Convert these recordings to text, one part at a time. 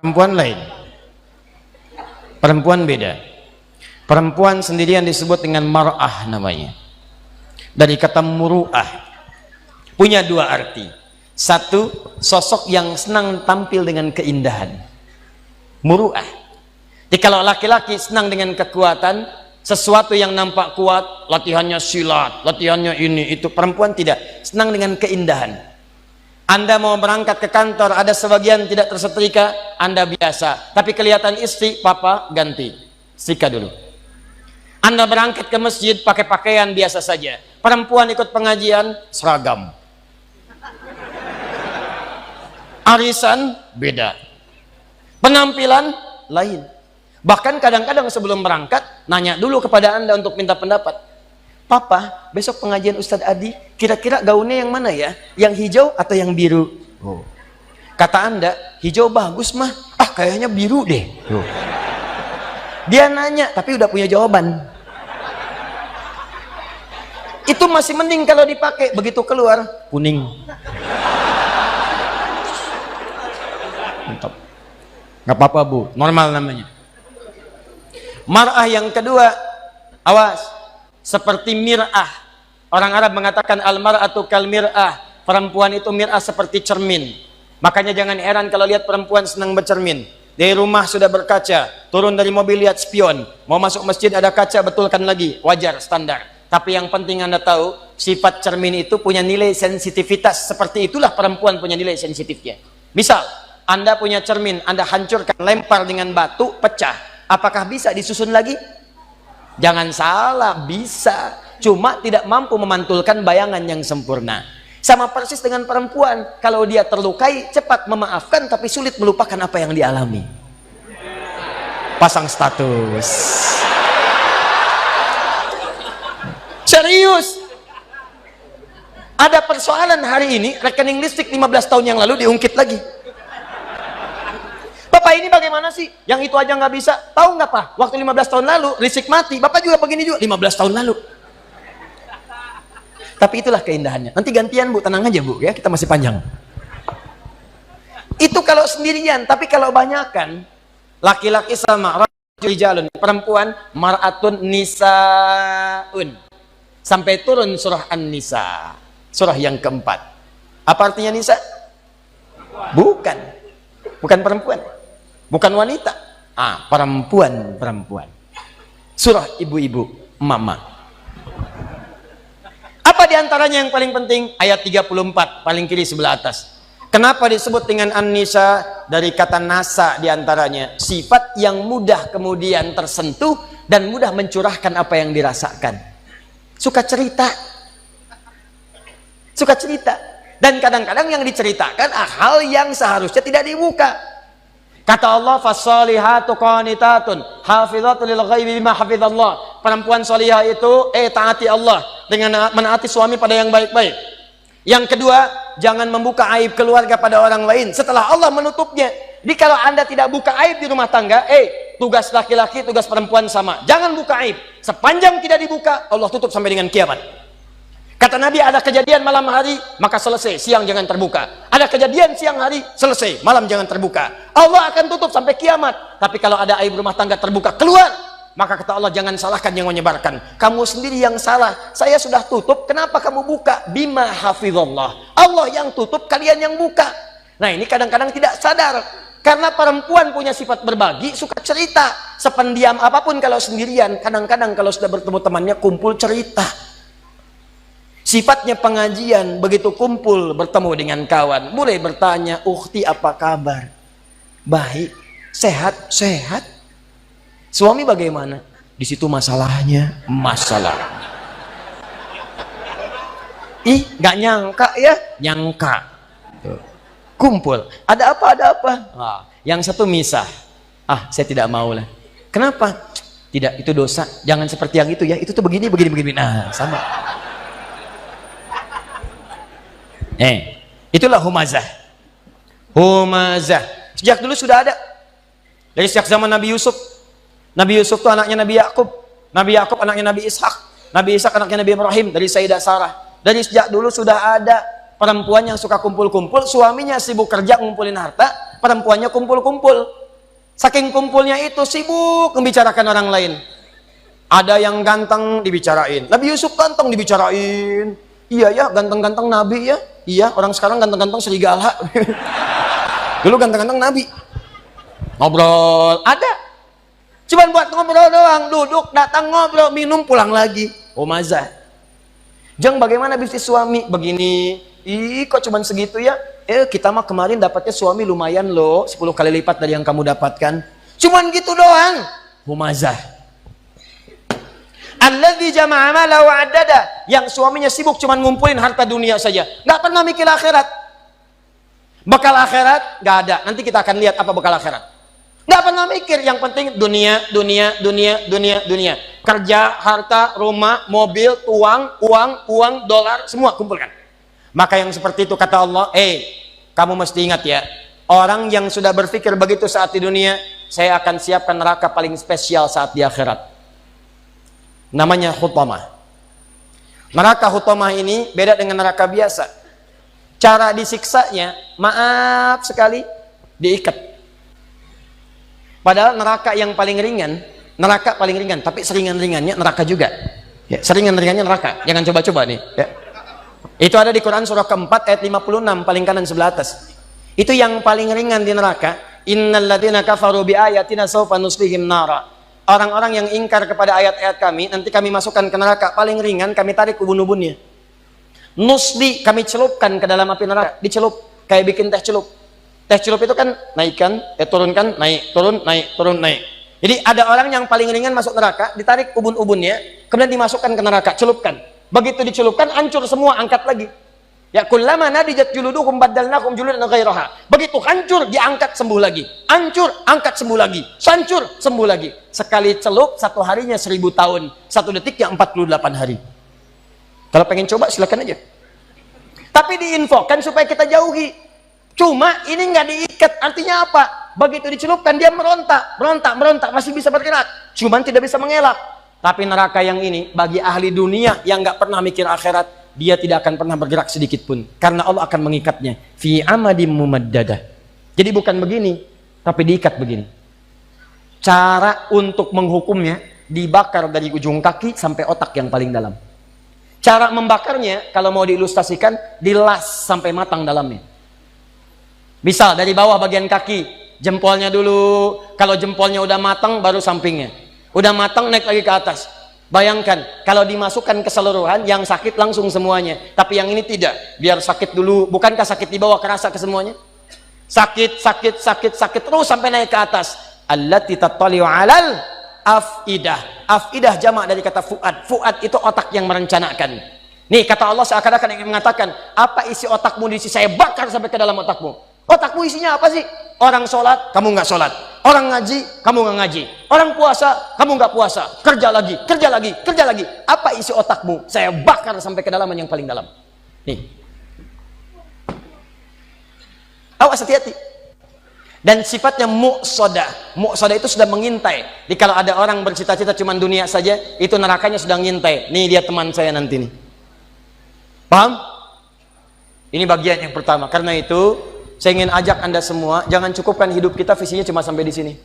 Perempuan lain, perempuan beda. Perempuan sendirian disebut dengan mar'ah namanya, dari kata muru'ah, punya dua arti. Satu, sosok yang senang tampil dengan keindahan, muru'ah. Jadi kalau laki-laki senang dengan kekuatan, sesuatu yang nampak kuat, latihannya silat, latihannya ini itu. Perempuan tidak, senang dengan keindahan. Anda mau berangkat ke kantor, ada sebagian tidak tersetrika, Anda biasa, tapi kelihatan istri, papa ganti, setrika dulu. Anda berangkat ke masjid pakai pakaian biasa saja, perempuan ikut pengajian seragam, arisan beda, penampilan lain. Bahkan kadang-kadang sebelum berangkat nanya dulu kepada Anda untuk minta pendapat. Papa, besok pengajian Ustadz Adi, kira-kira gaunnya yang mana ya? Yang hijau atau yang biru? Oh. Kata Anda, hijau bagus mah. Ah, kayaknya biru deh. Oh. Dia nanya, tapi udah punya jawaban. Itu masih mending kalau dipakai. Begitu keluar, kuning. Mantap. Nggak apa-apa bu, normal namanya. Mar'ah yang kedua, awas. Seperti mir'ah. Orang Arab mengatakan al-mar'atu kal mir'ah. Perempuan itu mir'ah seperti cermin. Makanya jangan heran kalau lihat perempuan senang bercermin. Dari rumah sudah berkaca, turun dari mobil lihat spion, mau masuk masjid ada kaca, betulkan lagi, wajar, standar. Tapi yang penting Anda tahu, sifat cermin itu punya nilai sensitivitas. Seperti itulah perempuan punya nilai sensitifnya. Misal, Anda punya cermin, Anda hancurkan, lempar dengan batu, pecah. Apakah bisa disusun lagi? Jangan salah, bisa, cuma tidak mampu memantulkan bayangan yang sempurna. Sama persis dengan perempuan, kalau dia terlukai cepat memaafkan tapi sulit melupakan apa yang dialami. Pasang status. Serius. Ada persoalan hari ini, rekening listrik 15 tahun yang lalu diungkit lagi. Bapak ini bagaimana sih? Yang itu aja nggak bisa. Tahu nggak Pak? Waktu 15 tahun lalu listrik mati. Bapak juga begini juga 15 tahun lalu. Tapi itulah keindahannya. Nanti gantian bu, tenang aja bu ya, kita masih panjang. Itu kalau sendirian. Tapi kalau banyakan, laki-laki sama rijalun, perempuan mar'atun nisaun. Sampai turun surah An-Nisa, surah yang keempat. Apa artinya nisa? Bukan perempuan. Bukan wanita, perempuan. Surah ibu-ibu, mama. Apa diantaranya yang paling penting? Ayat 34, paling kiri sebelah atas. Kenapa disebut dengan An-Nisa? Dari kata nasa diantaranya. Sifat yang mudah kemudian tersentuh dan mudah mencurahkan apa yang dirasakan. Suka cerita. Dan kadang-kadang yang diceritakan hal yang seharusnya tidak dibuka. Kata Allah, fasolihatu qanitatun hafizatu lil ghaibi bima hafizallah. Perempuan solihah itu taati Allah dengan menaati suami pada yang baik-baik. Yang kedua, jangan membuka aib keluarga pada orang lain setelah Allah menutupnya. Jadi kalau Anda tidak buka aib di rumah tangga, tugas laki-laki, tugas perempuan sama. Jangan buka aib. Sepanjang tidak dibuka, Allah tutup sampai dengan kiamat. Kata Nabi, ada kejadian malam hari, maka selesai, siang jangan terbuka. Ada kejadian siang hari, selesai, malam jangan terbuka. Allah akan tutup sampai kiamat. Tapi kalau ada aib rumah tangga terbuka, keluar. Maka kata Allah, jangan salahkan yang menyebarkan. Kamu sendiri yang salah. Saya sudah tutup, kenapa kamu buka? Bima hafizallah. Allah yang tutup, kalian yang buka. Nah ini kadang-kadang tidak sadar. Karena perempuan punya sifat berbagi, suka cerita. Sependiam apapun kalau sendirian. Kadang-kadang kalau sudah bertemu temannya, kumpul cerita. Sifatnya pengajian, begitu kumpul bertemu dengan kawan, mulai bertanya, "Ukhti apa kabar?" "Baik." "Sehat?" "Suami bagaimana?" "Di situ masalahnya." Masalah. Ih, nggak nyangka ya? Nyangka. Kumpul, ada apa? Yang satu misah. Saya tidak mau lah. Kenapa? Tidak, itu dosa. Jangan seperti yang itu ya. Itu tuh begini. Nah, sama. Itulah humazah. Sejak dulu sudah ada. Dari sejak zaman Nabi Yusuf. Nabi Yusuf itu anaknya Nabi Yakub. Nabi Yakub anaknya Nabi Ishak. Nabi Ishak anaknya Nabi Ibrahim. Dari Sayyidah Sarah. Dari sejak dulu sudah ada Perempuan yang suka kumpul-kumpul, suaminya sibuk kerja ngumpulin harta, perempuannya kumpul-kumpul. Saking kumpulnya itu sibuk membicarakan orang lain. Ada yang ganteng dibicarain, Nabi Yusuf ganteng dibicarain. Iya ya, ganteng-ganteng Nabi ya. Iya, orang sekarang ganteng-ganteng serigala. Dulu ganteng-ganteng Nabi. Ngobrol, ada. Cuman buat ngobrol doang, duduk, datang ngobrol, minum, pulang lagi. Oh mazah. Jeng, bagaimana bisnis suami? Begini. Ih, kok cuman segitu ya? Kita mah kemarin dapatnya suami lumayan loh, 10 kali lipat dari yang kamu dapatkan. Cuman gitu doang. Humazah. Alladzi jama'a mala wa 'addada, yang suaminya sibuk cuman ngumpulin harta dunia saja, nggak pernah mikir akhirat. Bekal akhirat nggak ada. Nanti kita akan lihat apa bekal akhirat. Nggak pernah mikir, yang penting dunia, dunia, dunia, dunia, dunia. Kerja, harta, rumah, mobil, uang, dolar, semua kumpulkan. Maka yang seperti itu kata Allah, kamu mesti ingat ya, orang yang sudah berpikir begitu saat di dunia, saya akan siapkan neraka paling spesial saat di akhirat. Namanya Hutamah. Neraka Hutamah ini beda dengan neraka biasa. Cara disiksanya, maaf sekali, diikat. Padahal neraka yang paling ringan, neraka paling ringan, tapi seringan-ringannya neraka juga. Ya, seringan-ringannya neraka. Jangan coba-coba nih. Ya. Itu ada di Quran surah keempat ayat 56 paling kanan sebelah atas. Itu yang paling ringan di neraka. Innalladzina kafaru biayatina sawfa nuslihim nara. Orang-orang yang ingkar kepada ayat-ayat kami, nanti kami masukkan ke neraka. Paling ringan kami tarik ubun-ubunnya. Nusli, kami celupkan ke dalam api neraka. Dicelup, kayak bikin teh celup. Teh celup itu kan naikkan, turunkan, naik, turun, naik, turun, naik. Jadi ada orang yang paling ringan masuk neraka, ditarik ubun-ubunnya, kemudian dimasukkan ke neraka, celupkan. Begitu dicelupkan, hancur semua, angkat lagi. Ya kullama nadijat juluduhum baddalnakum juludan ghairaha. Begitu hancur, diangkat sembuh lagi. Hancur, angkat sembuh lagi. Hancur, sembuh lagi. Sekali celup, 1 harinya 1000 tahun. 1 detiknya 48 hari. Kalau pengen coba silakan aja. Tapi diinfokan supaya kita jauhi. Cuma ini nggak diikat, artinya apa? Begitu dicelupkan dia merontak, masih bisa bergerak. Cuman tidak bisa mengelak. Tapi neraka yang ini, bagi ahli dunia yang nggak pernah mikir akhirat, dia tidak akan pernah bergerak sedikit pun. Karena Allah akan mengikatnya. Fi amadim mumaddadah. Jadi bukan begini, tapi diikat begini. Cara untuk menghukumnya, dibakar dari ujung kaki sampai otak yang paling dalam. Cara membakarnya, kalau mau diilustrasikan, dilas sampai matang dalamnya. Misal dari bawah bagian kaki, jempolnya dulu. Kalau jempolnya udah matang, baru sampingnya. Udah matang, naik lagi ke atas. Bayangkan, kalau dimasukkan keseluruhan, yang sakit langsung semuanya. Tapi yang ini tidak. Biar sakit dulu. Bukankah sakit di bawah kerasa ke semuanya? Sakit, terus sampai naik ke atas. Allati tattali'u 'alal afidah. Afidah jamak dari kata fuad. Fuad itu otak yang merencanakan. Nih, kata Allah seakan-akan ingin mengatakan, apa isi otakmu diisi? Saya bakar sampai ke dalam otakmu. Otakmu isinya apa sih? Orang sholat, kamu nggak sholat. Orang ngaji, kamu nggak ngaji. Orang puasa, kamu nggak puasa. Kerja lagi. Apa isi otakmu? Saya bakar sampai ke dalaman yang paling dalam. Nih. Awas, hati-hati. Dan sifatnya muqsadah. Muqsadah itu sudah mengintai. Jadi kalau ada orang bercita-cita cuma dunia saja, itu nerakanya sudah ngintai. Nih dia teman saya nanti nih. Paham? Ini bagian yang pertama. Karena itu saya ingin ajak Anda semua, jangan cukupkan hidup kita visinya cuma sampai di sini.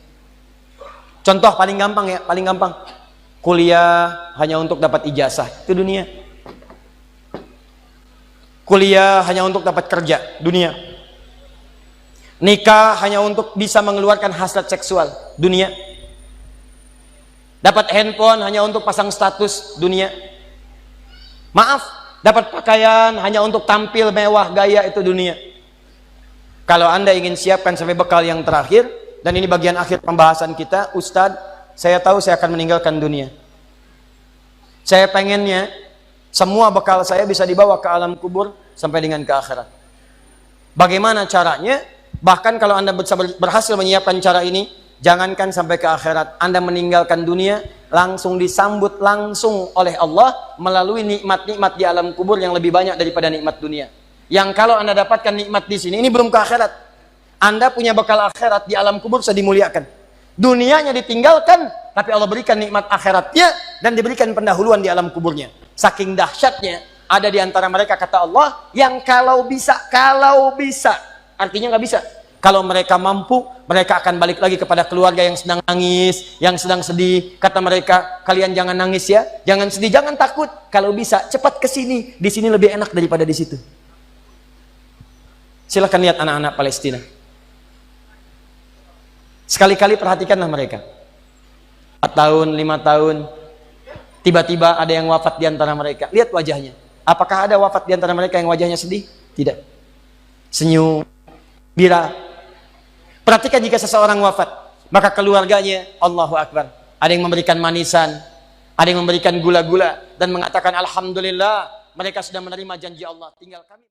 Contoh paling gampang ya, paling gampang. Kuliah hanya untuk dapat ijazah, itu dunia. Kuliah hanya untuk dapat kerja, dunia. Nikah hanya untuk bisa mengeluarkan hasrat seksual, dunia. Dapat handphone hanya untuk pasang status, dunia. Maaf, dapat pakaian hanya untuk tampil mewah gaya, itu dunia. Kalau Anda ingin siapkan sampai bekal yang terakhir, dan ini bagian akhir pembahasan kita, Ustadz, saya tahu saya akan meninggalkan dunia. Saya pengennya semua bekal saya bisa dibawa ke alam kubur sampai dengan ke akhirat. Bagaimana caranya? Bahkan kalau Anda berhasil menyiapkan cara ini, jangankan sampai ke akhirat, Anda meninggalkan dunia, langsung disambut langsung oleh Allah melalui nikmat-nikmat di alam kubur yang lebih banyak daripada nikmat dunia. Yang kalau Anda dapatkan nikmat di sini, ini belum ke akhirat. Anda punya bekal akhirat di alam kubur sudah dimuliakan. Dunianya ditinggalkan, tapi Allah berikan nikmat akhiratnya dan diberikan pendahuluan di alam kuburnya. Saking dahsyatnya, ada di antara mereka, kata Allah, yang kalau bisa, artinya nggak bisa. Kalau mereka mampu, mereka akan balik lagi kepada keluarga yang sedang nangis, yang sedang sedih. Kata mereka, kalian jangan nangis ya, jangan sedih, jangan takut. Kalau bisa, cepat ke sini. Di sini lebih enak daripada di situ. Silahkan lihat anak-anak Palestina. Sekali-kali perhatikanlah mereka. 4 tahun, 5 tahun, tiba-tiba ada yang wafat di antara mereka. Lihat wajahnya. Apakah ada wafat di antara mereka yang wajahnya sedih? Tidak. Senyum, bira. Perhatikan jika seseorang wafat, maka keluarganya, Allahu Akbar, ada yang memberikan manisan, ada yang memberikan gula-gula, dan mengatakan Alhamdulillah, mereka sudah menerima janji Allah. Tinggal kami.